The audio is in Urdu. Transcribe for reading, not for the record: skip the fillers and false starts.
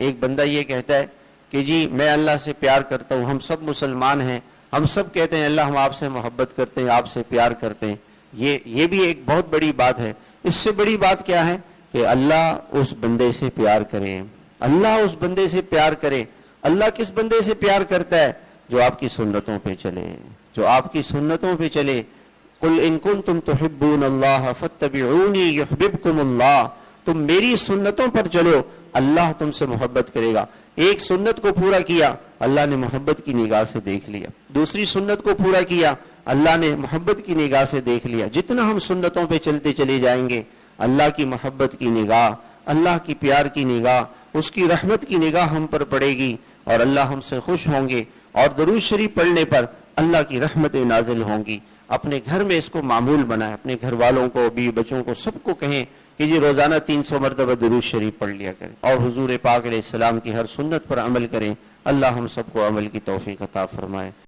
ایک بندہ یہ کہتا ہے کہ جی میں اللہ سے پیار کرتا ہوں، ہم سب مسلمان ہیں، ہم سب کہتے ہیں اللہ ہم آپ سے محبت کرتے ہیں، آپ سے پیار کرتے ہیں، یہ بھی ایک بہت بڑی بات ہے۔ اس سے بڑی بات کیا ہے کہ اللہ اس بندے سے پیار کرے، اللہ اس بندے سے پیار کرے۔ اللہ کس بندے سے پیار کرتا ہے؟ جو آپ کی سنتوں پہ چلے، جو آپ کی سنتوں پہ چلے۔ قل ان کنتم تحبون اللہ فاتبعونی یحببکم اللہ، تم میری سنتوں پر چلو، اللہ تم سے محبت کرے گا۔ ایک سنت کو پورا کیا، اللہ نے محبت کی نگاہ سے دیکھ لیا۔ دوسری سنت کو پورا کیا، اللہ نے محبت کی نگاہ سے دیکھ لیا۔ جتنا ہم سنتوں پہ چلتے چلے جائیں گے، اللہ کی محبت کی نگاہ، اللہ کی پیار کی نگاہ، اس کی رحمت کی نگاہ ہم پر پڑے گی، اور اللہ ہم سے خوش ہوں گے، اور درود شریف پڑھنے پر اللہ کی رحمتیں نازل ہوں گی۔ اپنے گھر میں اس کو معمول بنائیں، اپنے گھر والوں کو، بیوی بچوں کو، سب کو کہیں کہ یہ روزانہ 300 مرتبہ درود شریف پڑھ لیا کریں، اور حضور پاک علیہ السلام کی ہر سنت پر عمل کریں۔ اللہ ہم سب کو عمل کی توفیق عطا فرمائے۔